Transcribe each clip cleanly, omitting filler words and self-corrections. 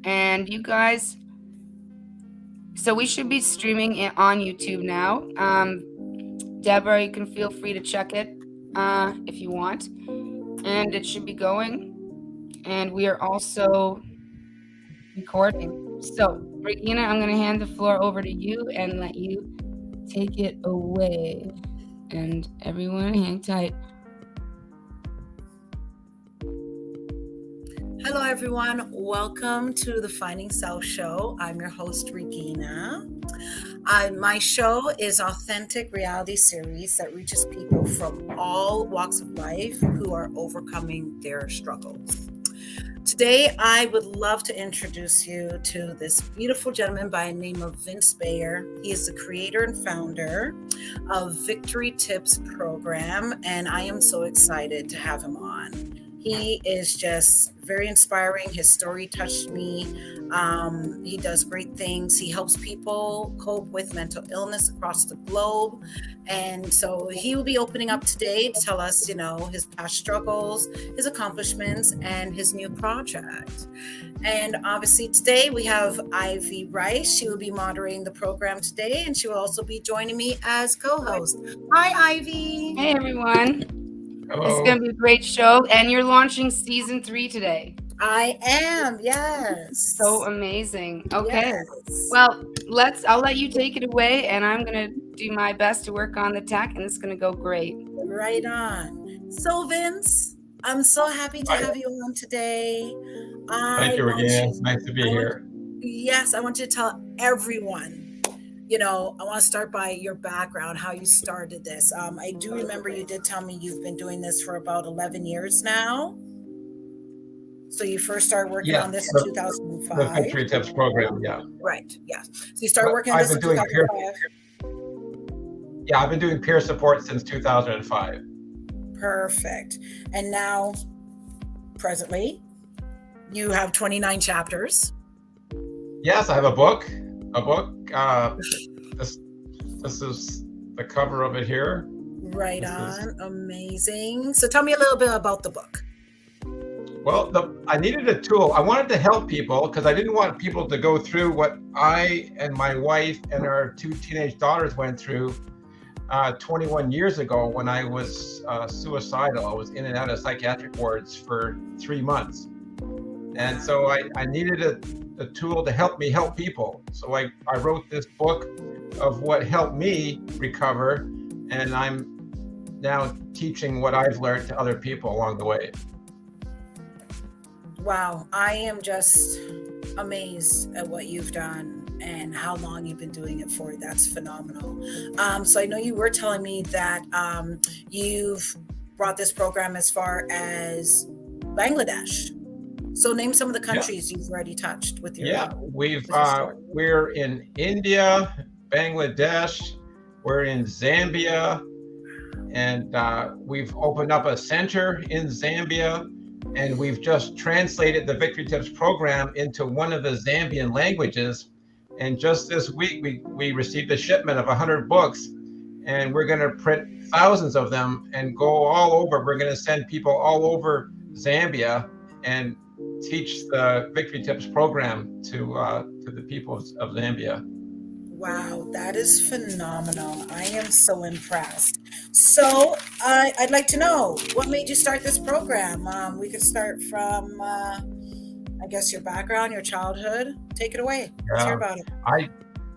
And you guys, so we should be streaming it on YouTube now. Deborah, you can feel free to check it if you want. And it should be going. And we are also recording. So, Regina, I'm going to hand the floor over to you and let you take it away. And everyone, hang tight. Hello, everyone. Welcome to the Finding Self Show. I'm your host, Regina. My show is authentic reality series that reaches people from all walks of life who are overcoming their struggles. Today, I would love to introduce you to this beautiful gentleman by the name of Vince Beyer. He is the creator and founder of Victory Tips program, and I am so excited to have him on. He is just very inspiring. His story touched me. He does great things. He helps people cope with mental illness across the globe. And so he will be opening up today to tell us, his past struggles, his accomplishments, and his new project. And obviously today we have Ivy Rice. She will be moderating the program today, and she will also be joining me as co-host. Hi, Ivy. Hey, everyone. Hello. This is going to be a great show. And you're launching season 3 today. I am, yes. So amazing. Okay. Yes. Well, I'll let you take it away, and I'm going to do my best to work on the tech, and it's going to go great. Right on. So, Vince, I'm so happy to have you on today. Thank you again. It's nice to be here. Yes, I want you to tell everyone. I want to start by your background, how you started this. I do remember you did tell me you've been doing this for about 11 years now. So you first started working on this in 2005. The Victory Tips program, yeah. Right, yeah. So you started working on this in 2005. I've been doing peer support since 2005. Perfect. And now, presently, you have 29 chapters. Yes, I have a book. This is the cover of it here. Right on. Amazing. So tell me a little bit about the book. Well, I needed a tool. I wanted to help people because I didn't want people to go through what I and my wife and our 2 teenage daughters went through 21 years ago when I was suicidal. I was in and out of psychiatric wards for 3 months. And so I needed a tool to help me help people. So I wrote this book of what helped me recover, and I'm now teaching what I've learned to other people along the way. Wow, I am just amazed at what you've done and how long you've been doing it for. That's phenomenal. So I know you were telling me that you've brought this program as far as Bangladesh. So name some of the countries you've already touched with your we're in India, Bangladesh, we're in Zambia, and we've opened up a center in Zambia, and we've just translated the Victory Tips program into one of the Zambian languages. And just this week we received a shipment of 100 books, and we're going to print thousands of them and go all over. We're going to send people all over Zambia and teach the Victory Tips program to the people of Zambia. Wow, that is phenomenal. I am so impressed. So I'd like to know, what made you start this program? We could start from, I guess, your background, your childhood. Take it away. Let's hear about it.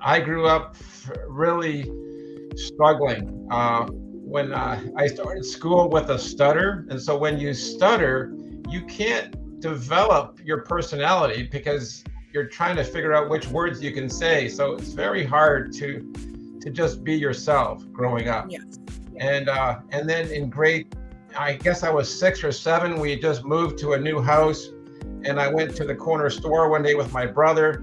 I grew up really struggling when I started school with a stutter. And so when you stutter, you can't develop your personality because you're trying to figure out which words you can say. So it's very hard to just be yourself growing up. Yes. And then in grade, I guess I was 6 or 7, we just moved to a new house, and I went to the corner store one day with my brother,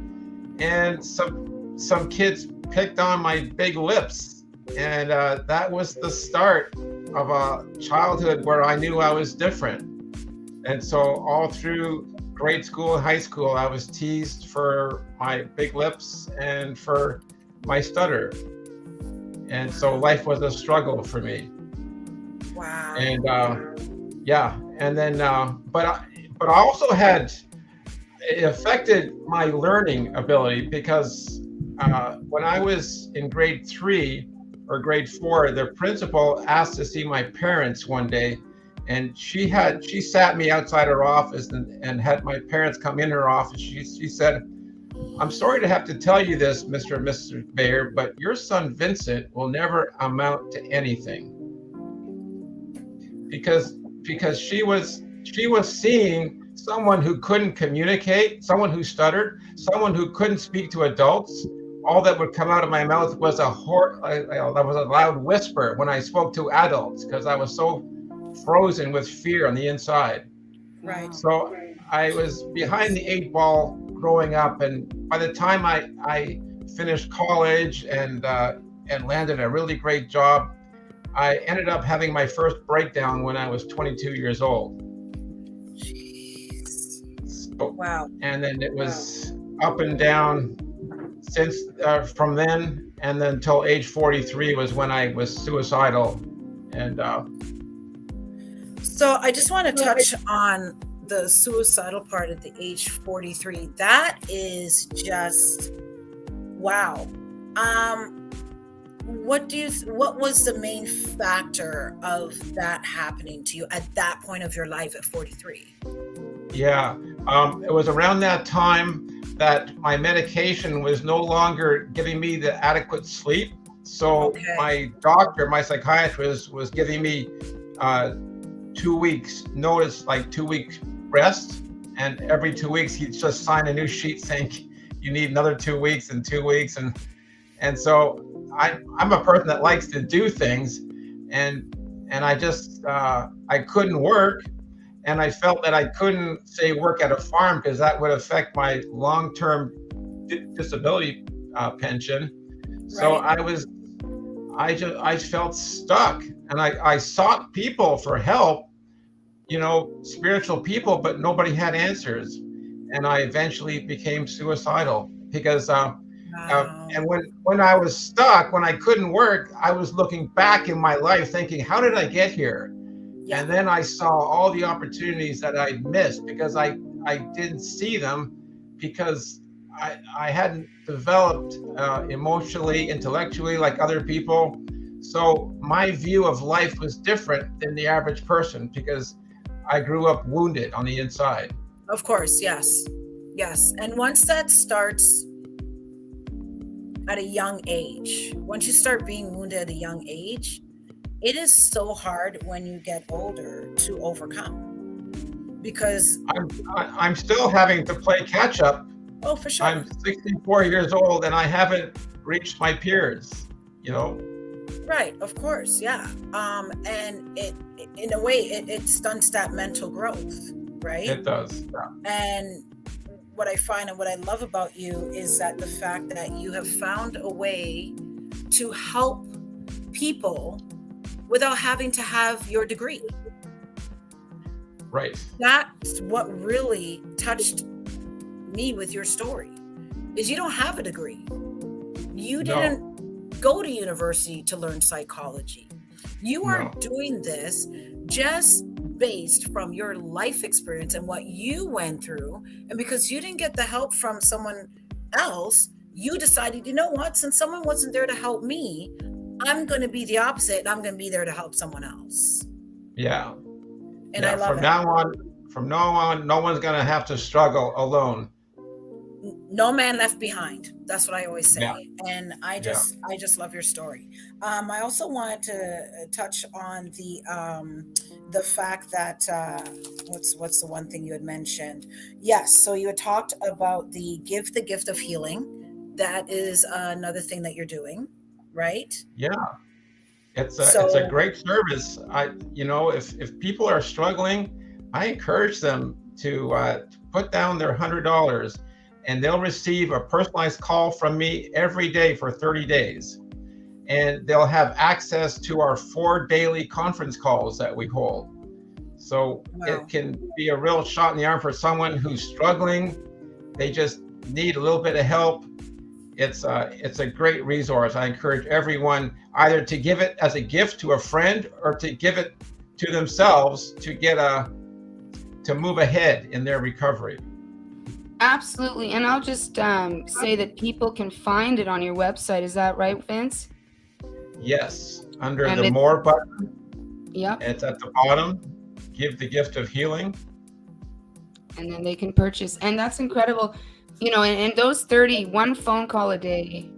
and some kids picked on my big lips. And that was the start of a childhood where I knew I was different. And so all through grade school and high school, I was teased for my big lips and for my stutter. And so life was a struggle for me. Wow. And and then, but I also had, it affected my learning ability because when I was in grade 3 or grade 4, the principal asked to see my parents one day, and she sat me outside her office and had my parents come in her office. She said, "I'm sorry to have to tell you this, Mr. and Mrs. Beyer, but your son Vincent will never amount to anything." Because she was seeing someone who couldn't communicate, someone who stuttered, someone who couldn't speak to adults. All that would come out of my mouth was a loud whisper when I spoke to adults because I was so frozen with fear on the inside. Right. So I was behind the 8 ball growing up, and by the time I finished college and landed a really great job, I ended up having my first breakdown when I was 22 years old. Jeez. So, Wow. and then it was up and down since from then, and then until age 43 was when I was suicidal. And so I just want to touch on the suicidal part at the age 43. That is just wow. What was the main factor of that happening to you at that point of your life at 43? Yeah, it was around that time that my medication was no longer giving me the adequate sleep. So my doctor, my psychiatrist, was giving me 2 weeks notice, like 2 weeks rest. And every 2 weeks, he'd just sign a new sheet saying, you need another 2 weeks and 2 weeks. And so I'm a person that likes to do things. And I just, I couldn't work. And I felt that I couldn't, say, work at a farm because that would affect my long-term disability pension. So I felt stuck, and I sought people for help, spiritual people, but nobody had answers. And I eventually became suicidal because, and when I was stuck, when I couldn't work, I was looking back in my life thinking, how did I get here? Yeah. And then I saw all the opportunities that I'd missed because I didn't see them because I hadn't developed emotionally, intellectually like other people. So my view of life was different than the average person because I grew up wounded on the inside. Of course, yes. Yes. And once that starts at a young age, once you start being wounded at a young age, it is so hard when you get older to overcome because I'm still having to play catch up. Oh, for sure. I'm 64 years old and I haven't reached my peers, Right, of course, yeah. And it in a way it stunts that mental growth, right? It does. Yeah. And what I find and what I love about you is that the fact that you have found a way to help people without having to have your degree. Right. That's what really touched me with your story, is you don't have a degree. You didn't go to university to learn psychology. You are doing this just based from your life experience and what you went through. And because you didn't get the help from someone else, you decided, you know what, since someone wasn't there to help me, I'm going to be the opposite. And I'm going to be there to help someone else. Yeah. And I love it. From now on, no one's going to have to struggle alone. No man left behind. That's what I always say. Yeah. And I just love your story. I also wanted to touch on the fact that what's the one thing you had mentioned? Yes. So you had talked about the gift of healing. That is another thing that you're doing, right? Yeah. It's a great service. If people are struggling, I encourage them to put down their $100. And they'll receive a personalized call from me every day for 30 days. And they'll have access to our 4 daily conference calls that we hold. So it can be a real shot in the arm for someone who's struggling. They just need a little bit of help. It's a great resource. I encourage everyone either to give it as a gift to a friend or to give it to themselves to get to move ahead in their recovery. Absolutely. And I'll just say that people can find it on your website. Is that right, Vince? Yes, under And the it's, More button, yep. it's at the bottom. Give the gift of healing. And then they can purchase. And that's incredible. And those 1 phone call a day,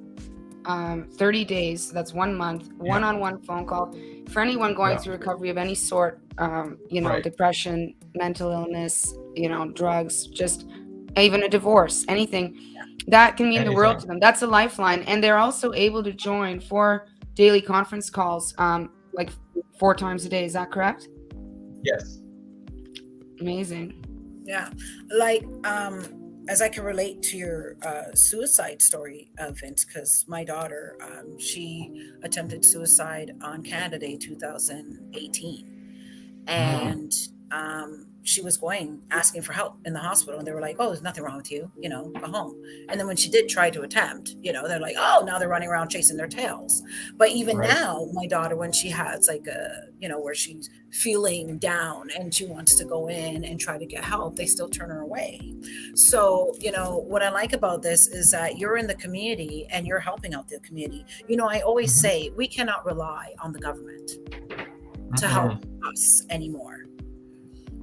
30 days, that's 1 month, Yeah. one-on-one phone call for anyone going Yeah. through recovery of any sort, Right. depression, mental illness, drugs, just even a divorce, anything. That can mean the world to them. That's a lifeline. And they're also able to join 4 daily conference calls, like 4 times a day. Is that correct? Yes. Amazing. Yeah. Like, as I can relate to your suicide story, Vince, because my daughter, she attempted suicide on Canada Day 2018. And she was asking for help in the hospital, and they were like, "Oh, there's nothing wrong with you, go home." And then when she did try to attempt, they're like, "Oh, now they're running around chasing their tails." But even now, my daughter, when she has like where she's feeling down and she wants to go in and try to get help, they still turn her away. So, what I like about this is that you're in the community and you're helping out the community. I always say we cannot rely on the government to help us anymore.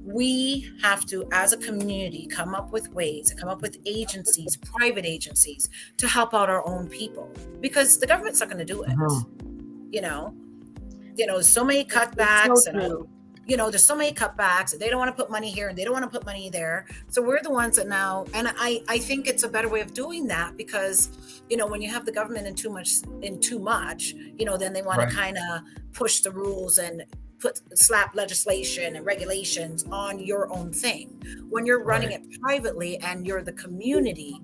We have to, as a community, come up with ways, come up with agencies, private agencies, to help out our own people, because the government's not going to do it. There's so many cutbacks, and there's so many cutbacks, and they don't want to put money here and they don't want to put money there. So we're the ones that now, and I think it's a better way of doing that, because when you have the government in too much, then they want to kind of push the rules and slap legislation and regulations on your own thing. When you're running it privately and you're the community,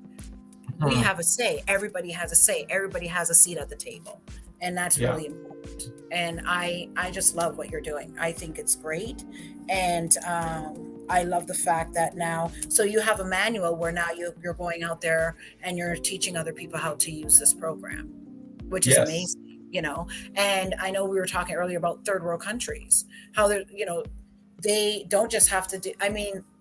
we have a say. Everybody has a say. Everybody has a seat at the table. And that's really important. And I just love what you're doing. I think it's great. And I love the fact that now, so you have a manual where now you're going out there and you're teaching other people how to use this program, which is amazing. And I know we were talking earlier about third world countries, how they're, they don't just have to do,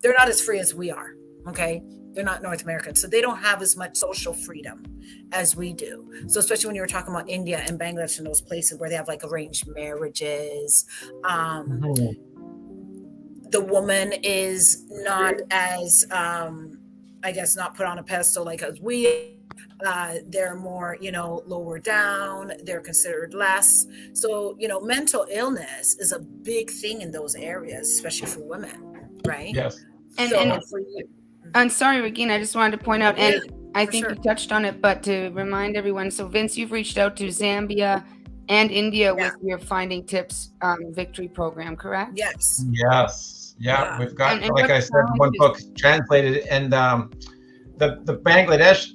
they're not as free as we are. Okay. They're not North American. So they don't have as much social freedom as we do. So especially when you were talking about India and Bangladesh and those places where they have like arranged marriages, the woman is not as, I guess, not put on a pedestal like as we. They're more, lower down, they're considered less. So, mental illness is a big thing in those areas, especially for women, right? Yes. And sorry, Regina, I just wanted to point out, and I think you touched on it, but to remind everyone, so Vince, you've reached out to Zambia and India with your Finding Tips Victory program, correct? Yes. Yes. Yeah. We've got, like I said, one book translated, and the Bangladesh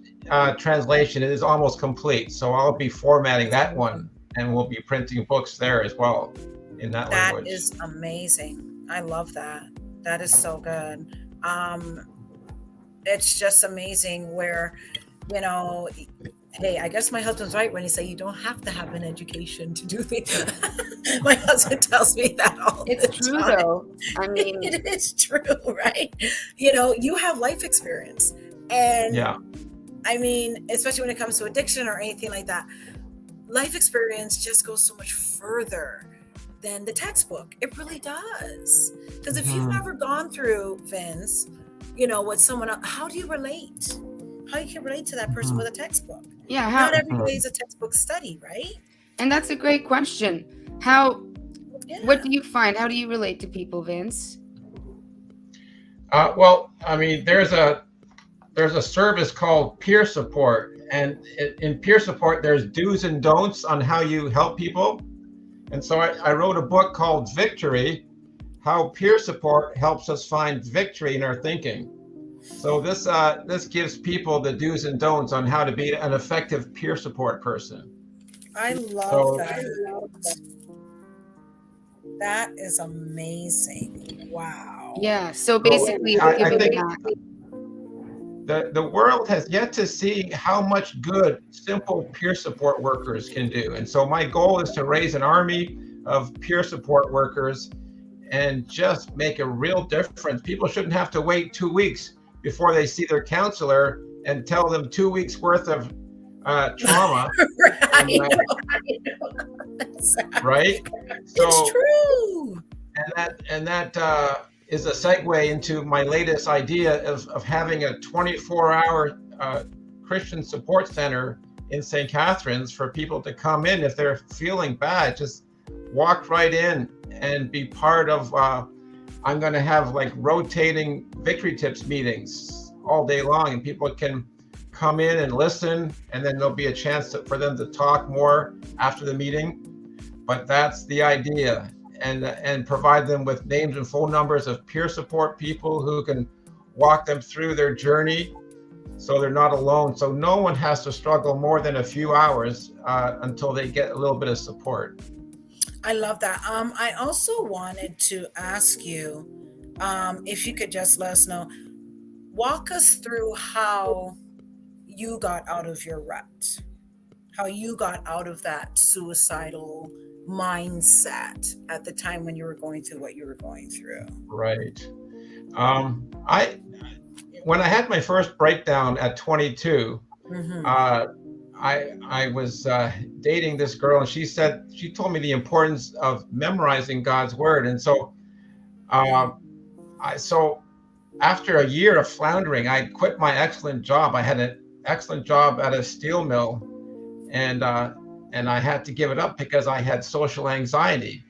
translation is almost complete. So I'll be formatting that one, and we'll be printing books there as well in that language. That is amazing. I love that. That is so good. It's just amazing where, hey, I guess my husband's right when he say you don't have to have an education to do things. My husband tells me that all the time. It's true, though. It is true, right? You have life experience. And especially when it comes to addiction or anything like that, life experience just goes so much further than the textbook. It really does. Because if you've never gone through, Vince, with someone else, how do you relate? How you can relate to that person with a textbook? Yeah. Not every day is a textbook study, right? And that's a great question. What do you find? How do you relate to people, Vince? Well, there's a service called peer support, and in peer support, there's do's and don'ts on how you help people. And so I wrote a book called Victory, How Peer Support Helps Us Find Victory in Our Thinking. So this gives people the do's and don'ts on how to be an effective peer support person. I love that. That is amazing. Wow. Yeah. So basically, I think the world has yet to see how much good simple peer support workers can do. And so my goal is to raise an army of peer support workers and just make a real difference. People shouldn't have to wait 2 weeks before they see their counselor and tell them 2 weeks worth of trauma. Right. Right? So It's true. and that is a segue into my latest idea of having a 24-hour Christian support center in St. Catharines for people to come in if they're feeling bad. Just walk right in and be part of. I'm going to have like rotating Victory Tips meetings all day long, and people can come in and listen, and then there'll be a chance for them to talk more after the meeting. But that's the idea, and provide them with names and phone numbers of peer support people who can walk them through their journey so they're not alone. So no one has to struggle more than a few hours until they get a little bit of support. I love that. I also wanted to ask you if you could just let us know, walk us through how you got out of your rut, how you got out of that suicidal mindset at the time when you were going through what you were going through. Right. When I had my first breakdown at 22, I was dating this girl, and she told me the importance of memorizing God's word. And so after a year of floundering, I quit my excellent job. I had an excellent job at a steel mill, and I had to give it up because I had social anxiety.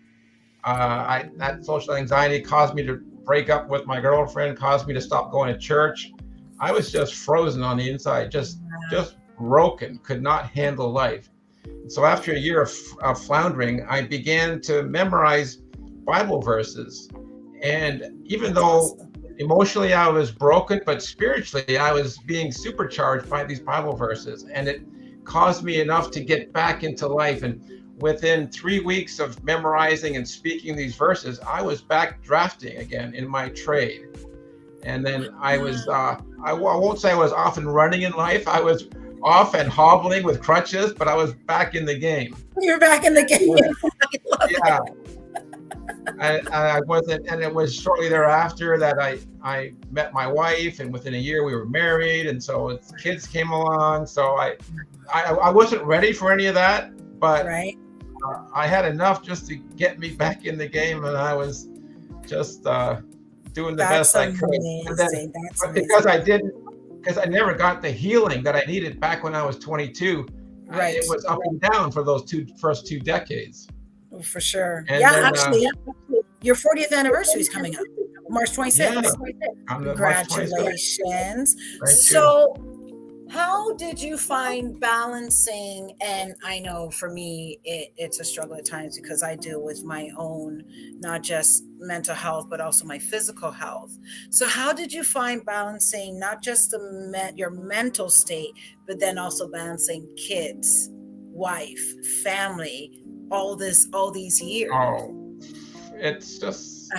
That social anxiety caused me to break up with my girlfriend, caused me to stop going to church. I was just frozen on the inside, just broken, could not handle life. So after a year of floundering, I began to memorize Bible verses. And even though emotionally I was broken, but spiritually I was being supercharged by these Bible verses, and it caused me enough to get back into life. And within 3 weeks of memorizing and speaking these verses, I was back drafting again in my trade. And then I was, I won't say I was off and running in life. I was off and hobbling with crutches, but I was back in the game. You're back in the game. Yeah. I wasn't, and it was shortly thereafter that I met my wife, and within a year we were married, and so kids came along. So I wasn't ready for any of that, but right. I had enough just to get me back in the game, and I was just doing the best I could. And then, but because I never got the healing that I needed back when I was 22. Right. It was up and down for those first two decades. For sure. And yeah, then, actually, your 40th anniversary is coming up, March 26th. Yeah, Congratulations. So, how did you find balancing? And I know for me, it's a struggle at times because I deal with my own, not just mental health, but also my physical health. So how did you find balancing not just your mental state, but then also balancing kids, wife, family, all these years? Oh, it's just,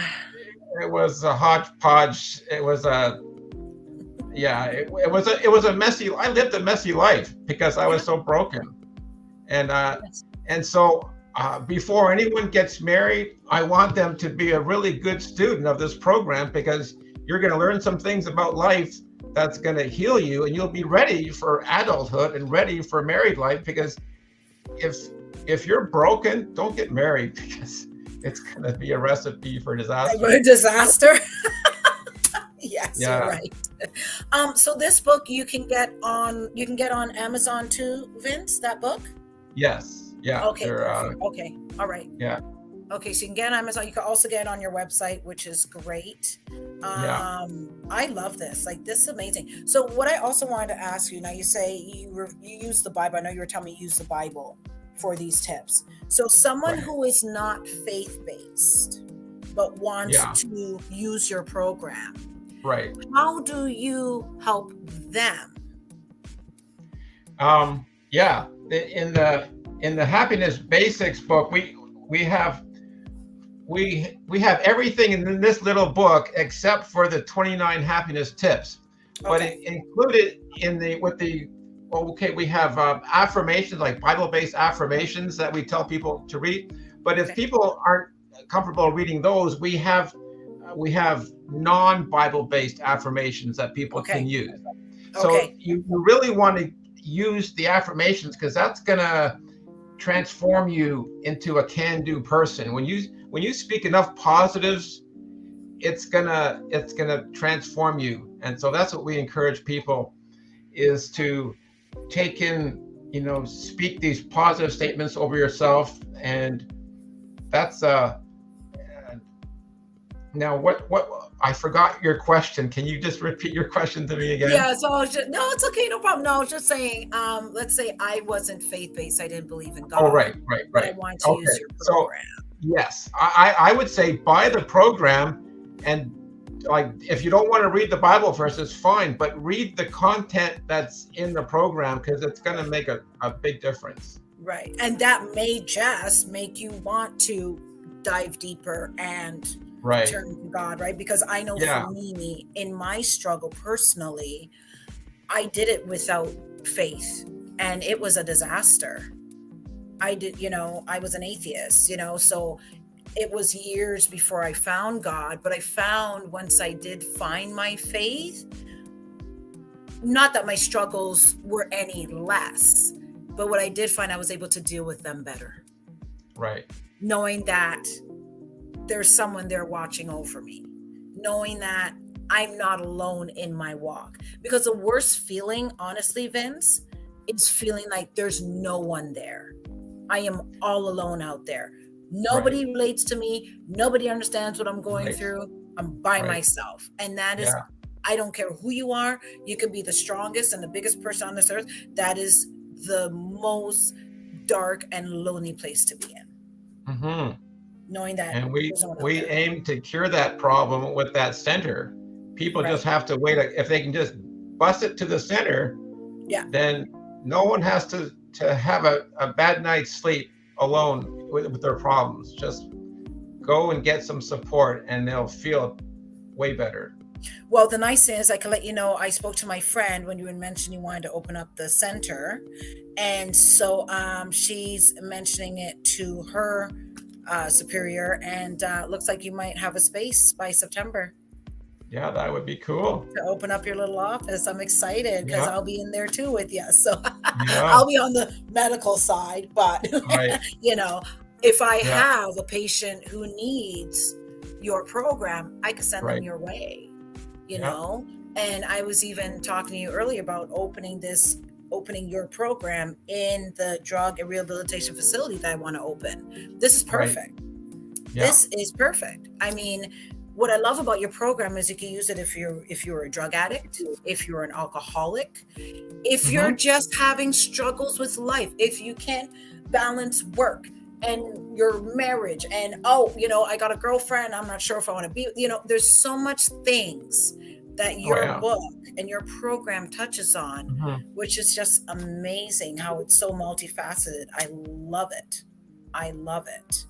it was a hodgepodge. It was it was a messy. I lived a messy life because I was so broken, and so before anyone gets married, I want them to be a really good student of this program, because you're going to learn some things about life that's going to heal you, and you'll be ready for adulthood and ready for married life. Because if you're broken, don't get married, because it's going to be a recipe for disaster. A disaster. Yes, yeah. You're right. So this book you can get on Amazon too, Vince, that book? Yes. Yeah. Okay. Okay. All right. Yeah. Okay, so you can get it on Amazon. You can also get it on your website, which is great. I love this. Like, this is amazing. So what I also wanted to ask you, now you say you use the Bible. I know you were telling me you use the Bible for these tips. So someone who is not faith-based but wants to use your program, right? How do you help them? In the Happiness Basics book, we have everything in this little book except for the 29 happiness tips. But included we have affirmations, like Bible-based affirmations that we tell people to read. But if people aren't comfortable reading those, we have we have non-Bible based affirmations that people can use. So you really want to use the affirmations, because that's gonna transform you into a can-do person. When you speak enough positives, it's gonna transform you. And so that's what we encourage people, is to take in, speak these positive statements over yourself. And that's now what I forgot your question. Can you just repeat your question to me again? Yeah, so no, it's okay, no problem. No, I was just saying, let's say I wasn't faith-based, I didn't believe in God. Oh, right. But I wanted to use your program. So, yes, I would say buy the program, and like, if you don't want to read the Bible verse, it's fine, but read the content that's in the program, because it's going to make a big difference. Right. And that may just make you want to dive deeper and turn to God, right? Because I know for me, in my struggle personally, I did it without faith, and it was a disaster. I was an atheist, so it was years before I found God. But I found, once I did find my faith, not that my struggles were any less, but what I did find, I was able to deal with them better. Right. Knowing that there's someone there watching over me, knowing that I'm not alone in my walk. Because the worst feeling, honestly, Vince, is feeling like there's no one there. I am all alone out there. Nobody relates to me. Nobody understands what I'm going through. I'm by myself. And that is, I don't care who you are. You could be the strongest and the biggest person on this earth. That is the most dark and lonely place to be in. Mm-hmm. Knowing that. And we aim to cure that problem with that center. People just have to wait. If they can just bus it to the center, then no one has to have a bad night's sleep alone with their problems. Just go and get some support, and they'll feel way better. Well, the nice thing is, I can let you know, I spoke to my friend when you had mentioned you wanted to open up the center. And so she's mentioning it to her superior, and looks like you might have a space by September. Yeah, that would be cool. To open up your little office. I'm excited, because I'll be in there too with you. So I'll be on the medical side, but if I have a patient who needs your program, I can send them your way, know. And I was even talking to you earlier about opening your program in the drug and rehabilitation facility that I want to open. This is perfect. This is perfect. I mean, what I love about your program is you can use it if you're a drug addict, if you're an alcoholic, if you're just having struggles with life, if you can't balance work and your marriage, and I got a girlfriend, I'm not sure if I want to be, there's so much things that your book and your program touches on, which is just amazing how it's so multifaceted. I love it.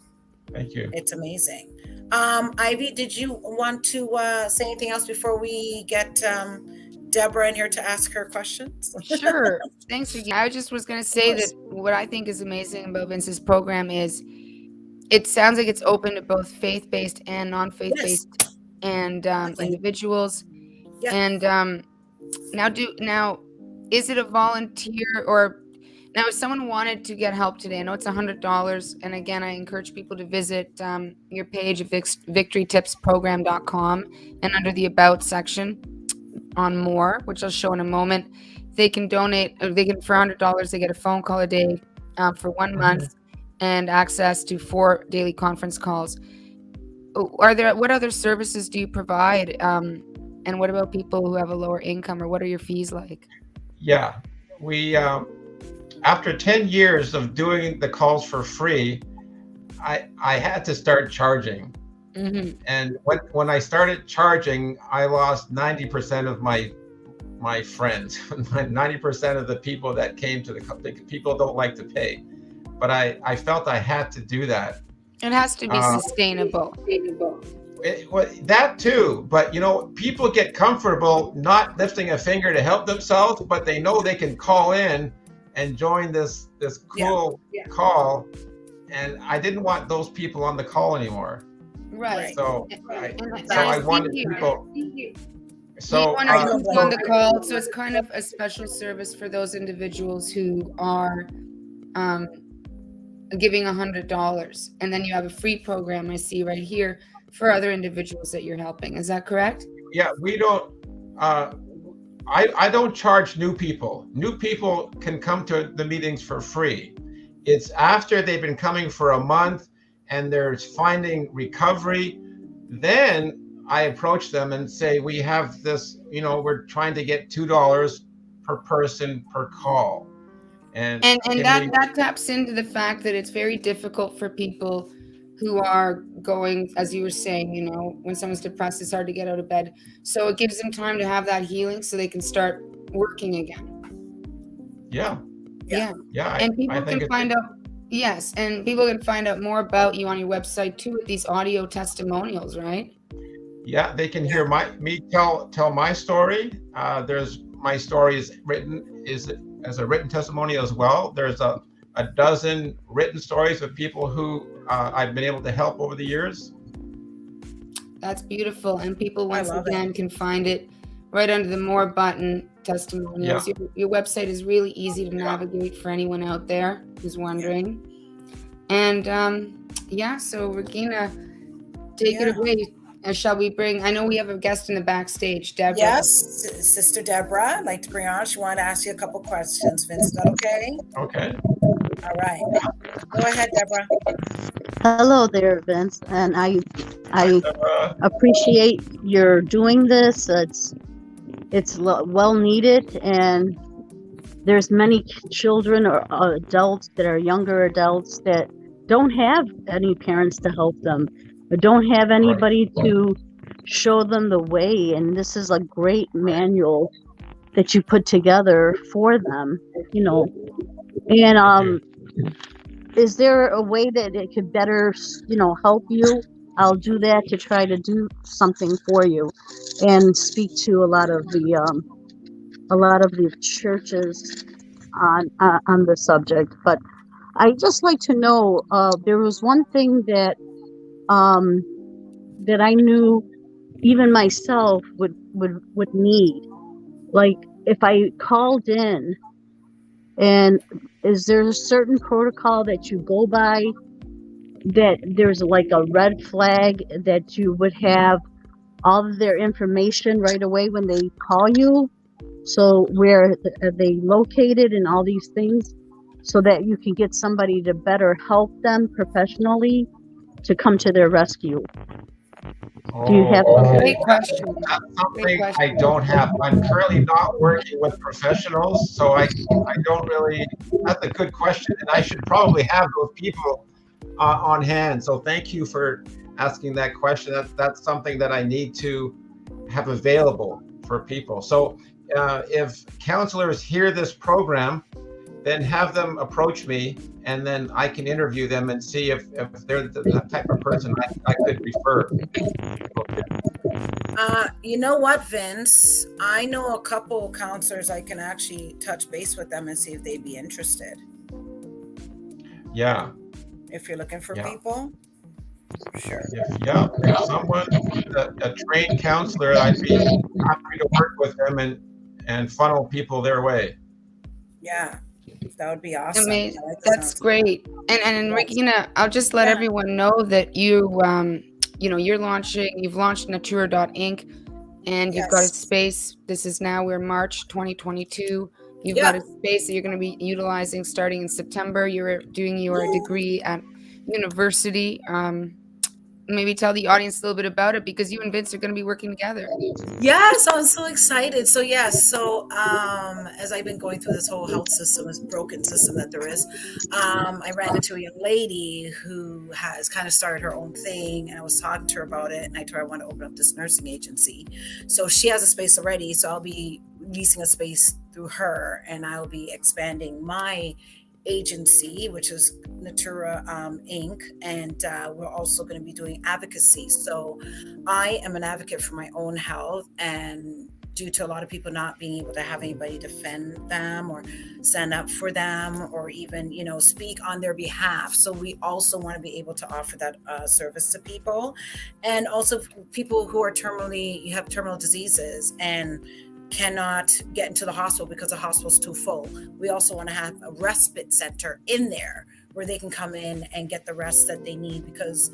Thank you. It's amazing. Ivy, did you want to say anything else before we get Deborah in here to ask her questions? Sure. Thanks, Regina. I just was going to say that what I think is amazing about Vince's program is it sounds like it's open to both faith-based and non-faith-based and individuals. Yeah. And now, is it a volunteer, or now if someone wanted to get help today? I know it's $100, and again, I encourage people to visit your page at victorytipsprogram.com, and under the About section on More, which I'll show in a moment, they can donate. Or they can, for $100, they get a phone call a day for 1 month and access to 4 daily conference calls. What other services do you provide? And what about people who have a lower income, or what are your fees like? Yeah, we after 10 years of doing the calls for free, I had to start charging. And when I started charging, I lost 90% of my friends. 90% of the people that came to the people don't like to pay, but I felt I had to do that. It has to be sustainable. That too, but people get comfortable not lifting a finger to help themselves, but they know they can call in and join this cool call, and I didn't want those people on the call anymore. Right. So And so I I see wanted here. people. You So wanted I don't people blame on the you. call, so it's kind of a special service for those individuals who are um, giving $100, and then you have a free program I see right here for other individuals that you're helping. Is that correct? yeah, we don't. Uh, I don't charge new people. New people can come to the meetings for free. It's after they've been coming for a month and they're finding recovery, then I approach them and say, we have this, we're trying to get $2 per person per call. And And can we, that taps into the fact that it's very difficult for people who are going, as you were saying, when someone's depressed, it's hard to get out of bed. So it gives them time to have that healing so they can start working again. yeah, Yeah. yeah, And I people think can find out, yes, and people can find out more about you on your website too with these audio testimonials, right? yeah, they can hear me tell my story. There's my story is as a written testimony as well. There's a dozen written stories of people who I've been able to help over the years. That's beautiful. And people, once love again, can find it right under the More button, testimonials. Yeah. Your website is really easy to navigate for anyone out there who's wondering. And so Regina, take it away. Shall we bring, I know we have a guest in the backstage, Deborah. Yes, Sister Deborah, I'd like to bring on. She wanted to ask you a couple questions. Vince, is that okay? Okay. All right. Go ahead, Deborah. Hello there, Vince, and I appreciate your doing this. It's well needed, and there's many children or adults that are younger adults that don't have any parents to help them, or don't have anybody to show them the way. And this is a great manual that you put together for them, And is there a way that it could better, help you? I'll do that to try to do something for you, and speak to a lot of the churches on the subject. But I just like to know. There was one thing that that I knew even myself would need. Like if I called in, and is there a certain protocol that you go by, that there's like a red flag that you would have all of their information right away when they call you? So where are they located and all these things, so that you can get somebody to better help them professionally to come to their rescue? Do you have Great question. That's something I don't have. I'm currently not working with professionals, so I don't really. That's a good question, and I should probably have those people on hand. So thank you for asking that question. That's something that I need to have available for people. So if counselors hear this program, then have them approach me, and then I can interview them and see if they're the type of person I could refer. You know what, Vince? I know a couple counselors. I can actually touch base with them and see if they'd be interested. Yeah. If you're looking for people. Sure. If someone, a trained counselor, I'd be happy to work with them and funnel people their way. Yeah, that would be awesome. Amazing. That's great. And Regina, I'll just let everyone know that you've launched Natura.inc, and you've got a space. This is now, we're March 2022. You've got a space that you're going to be utilizing starting in September. You're doing your degree at university. Maybe tell the audience a little bit about it, because you and Vince are going to be working together. Yes, I'm so excited. So as I've been going through this whole health system, this broken system that there is, I ran into a young lady who has kind of started her own thing, and I was talking to her about it, and I told her I want to open up this nursing agency. So she has a space already, so I'll be leasing a space through her, and I'll be expanding my agency, which is Natura Inc. And we're also going to be doing advocacy. So I am an advocate for my own health, and due to a lot of people not being able to have anybody defend them or stand up for them or even, speak on their behalf. So we also want to be able to offer that service to people. And also people who are have terminal diseases and cannot get into the hospital because the hospital's too full. We also want to have a respite center in there where they can come in and get the rest that they need, because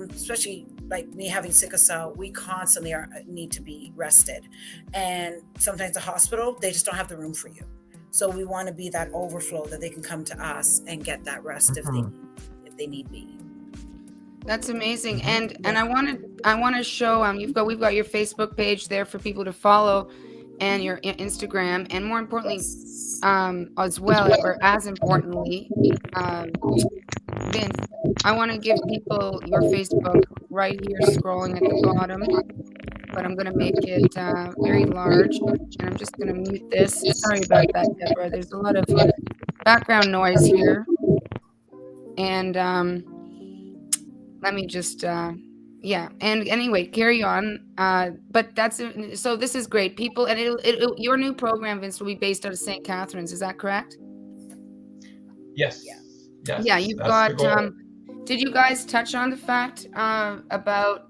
especially like me having sickle cell, we constantly need to be rested. And sometimes the hospital, they just don't have the room for you. So we want to be that overflow that they can come to us and get that rest if they need me. That's amazing. And I want to show we've got your Facebook page there for people to follow, and your Instagram, and more importantly, as well, or as importantly, Vince, I want to give people your Facebook right here, scrolling at the bottom, but I'm going to make it very large, and I'm just going to mute this. Sorry about that, Deborah. There's a lot of background noise here, and let me just and anyway, carry on. But so this is great, people, and your new program, Vince, will be based out of St. Catharines. Is that correct? Yes. Yeah, you've got. Did you guys touch on the fact about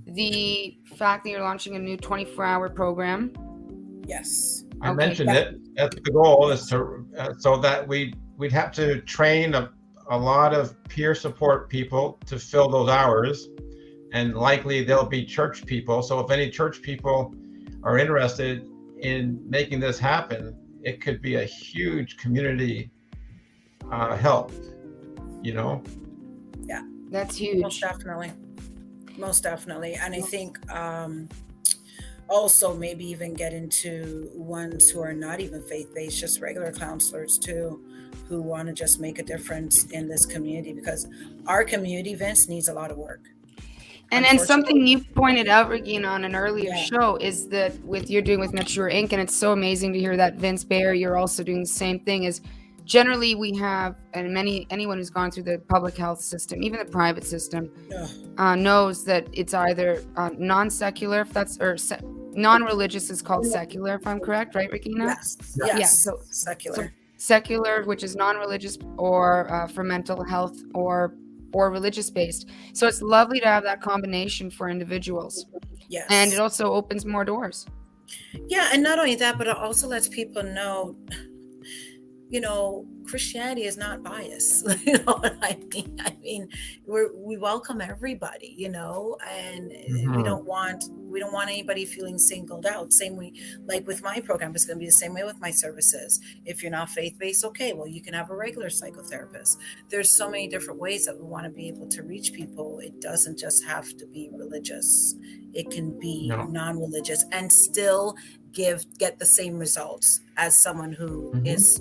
the fact that you're launching a new 24-hour program? Yes, I mentioned it. That's the goal, is to so that we'd have to train a lot of peer support people to fill those hours. And likely they'll be church people. So if any church people are interested in making this happen, it could be a huge community help, Yeah. That's huge. Most definitely. And I think also maybe even get into ones who are not even faith-based, just regular counselors too, who want to just make a difference in this community, because our community, Vince, needs a lot of work. And something you pointed out, Regina, on an earlier show is that you're doing with Mature Inc., and it's so amazing to hear that, Vince Beyer, you're also doing the same thing. Is generally we have, and anyone who's gone through the public health system, even the private system, knows that it's either non-secular, if that's, or non-religious is called secular, if I'm correct, right, Regina? Yes. Yeah. So secular, which is non-religious, or for mental health, or religious based. So it's lovely to have that combination for individuals. Yes. And it also opens more doors. Yeah, and not only that, but it also lets people know, Christianity is not biased. You know what I mean? I mean, we welcome everybody, and we don't want anybody feeling singled out. Same way, like with my program, it's going to be the same way with my services. If you're not faith-based, okay, well, you can have a regular psychotherapist. There's so many different ways that we want to be able to reach people. It doesn't just have to be religious. It can be non-religious and still get the same results as someone who is,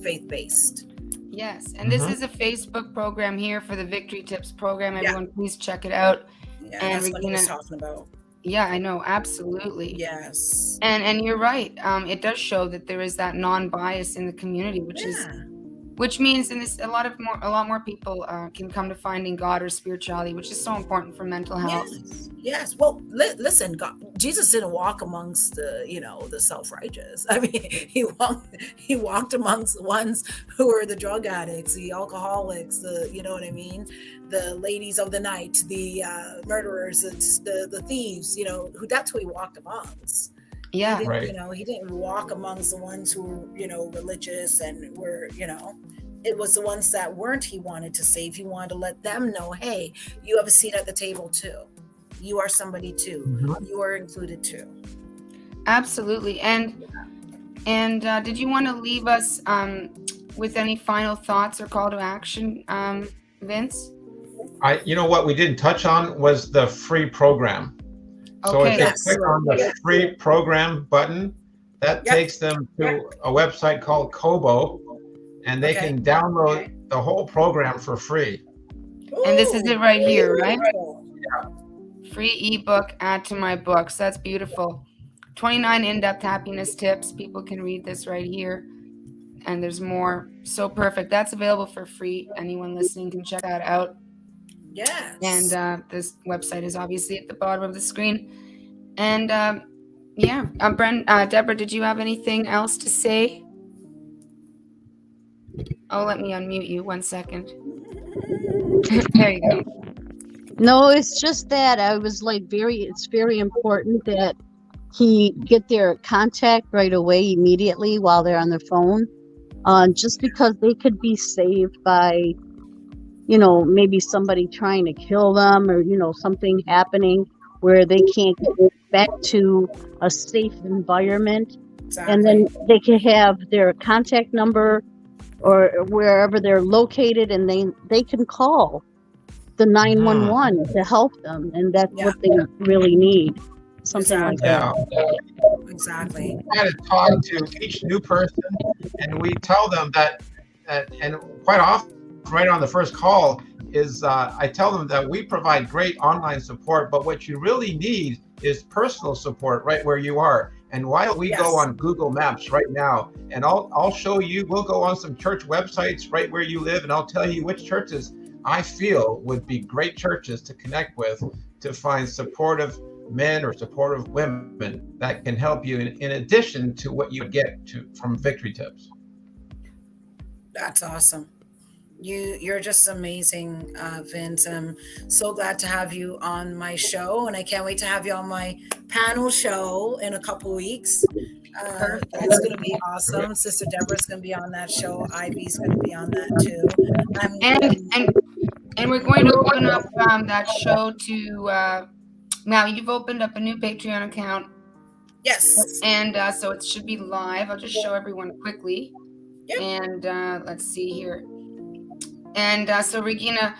faith-based. Yes, and this is a Facebook program here for the Victory Tips program. Everyone, please check it out. Yeah, and that's what he was talking about. Yeah, I know, absolutely. Yes. And you're right. It does show that there is that non-bias in the community, which means a lot more people can come to finding God or spirituality, which is so important for mental health. Yes. Well, listen, Jesus didn't walk amongst the self-righteous. I mean, he walked amongst the ones who were the drug addicts, the alcoholics, the ladies of the night, the murderers, the thieves. That's who he walked amongst. Yeah, he didn't walk amongst the ones who were, religious and were, it was the ones that weren't. He wanted to save. He wanted to let them know, hey, you have a seat at the table too. You are somebody too. You are included too. Absolutely. And did you want to leave us with any final thoughts or call to action, Vince? What we didn't touch on was the free program. So if they click on the free program button, that takes them to a website called Kobo, and they can download the whole program for free. And this is it right here, right? Yeah. Free ebook, add to my books. That's beautiful. 29 in-depth happiness tips. People can read this right here. And there's more. So perfect. That's available for free. Anyone listening can check that out. Yes. And this website is obviously at the bottom of the screen. And Yeah. Deborah, did you have anything else to say? Oh, let me unmute you 1 second. There you go. No, it's just that I was like it's very important that he get their contact right away immediately while they're on their phone. Just because they could be saved by, maybe somebody trying to kill them or, something happening where they can't get back to a safe environment. And then they can have their contact number or wherever they're located, and they can call the 911 to help them, and that's what they really need. Something like that. Exactly. We try to talk to each new person, and we tell them that and quite often, right on the first call, is I tell them that we provide great online support, but what you really need is personal support right where you are. And while we go on Google Maps right now, and I'll show you, we'll go on some church websites right where you live, and I'll tell you which churches I feel would be great churches to connect with to find supportive men or supportive women that can help you in addition to what you get from Victory Tips. That's awesome. You're just amazing, Vince. I'm so glad to have you on my show, and I can't wait to have you on my panel show in a couple weeks. That's going to be awesome. Sister Deborah's going to be on that show. Ivy's going to be on that too. And we're going to open up that show to now. You've opened up a new Patreon account. Yes. And so it should be live. I'll just show everyone quickly. Yep. And let's see here. And so Regina,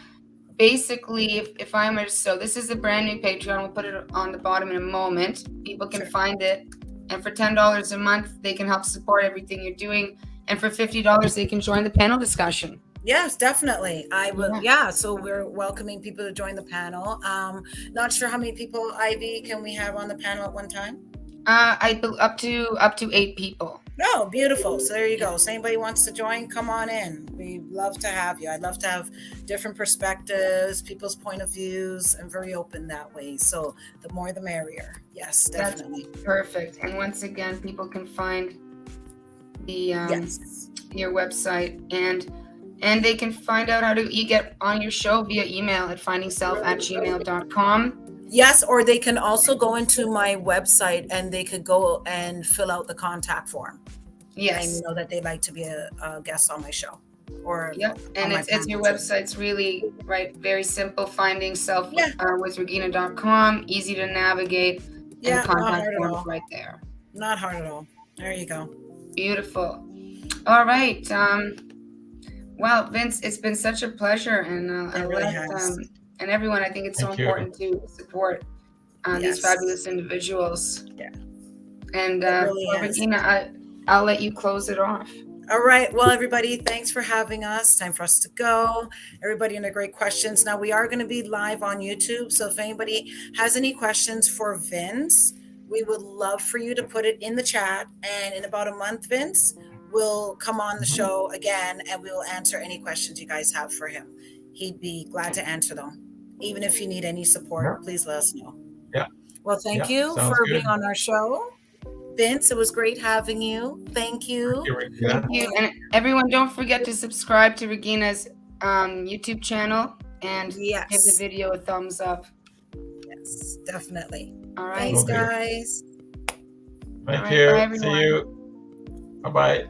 basically, if I'm so this is a brand new Patreon. We'll put it on the bottom in a moment. People can find it. And for $10 a month, they can help support everything you're doing. And for $50, they can join the panel discussion. Yes, definitely. I will. So we're welcoming people to join the panel. Not sure how many people, Ivy, can we have on the panel at one time? Up to 8 people. Oh, beautiful. So there you go. So anybody wants to join, come on in. We'd love to have you. I'd love to have different perspectives, people's point of views. I'm very open that way. So the more the merrier. Yes, definitely. That's perfect. And once again, people can find the your website and they can find out how to get on your show via email at findingself@gmail.com. Yes, or they can also go into my website and they could go and fill out the contact form. Yes. And know that they'd like to be a guest on my show. Or and it's your website's really very simple. Finding Self with Regina.com, easy to navigate, and contact form right there. Not hard at all. There you go. Beautiful. All right. Well, Vince, it's been such a pleasure, and and everyone, I think it's so important to support these fabulous individuals. Yeah. And Regina, I'll let you close it off. All right. Well, everybody, thanks for having us. Time for us to go. Everybody in the great questions. Now, we are going to be live on YouTube. So if anybody has any questions for Vince, we would love for you to put it in the chat. And in about a month, Vince will come on the show again, and we will answer any questions you guys have for him. He'd be glad to answer them. Even if you need any support, please let us know. Yeah. Well, thank you for being on our show. Vince, it was great having you. Thank you. Thank you. And everyone, don't forget to subscribe to Regina's YouTube channel and give the video a thumbs up. Yes, definitely. All right. Thanks, guys. Thank you. Bye, everyone. See you. Bye-bye.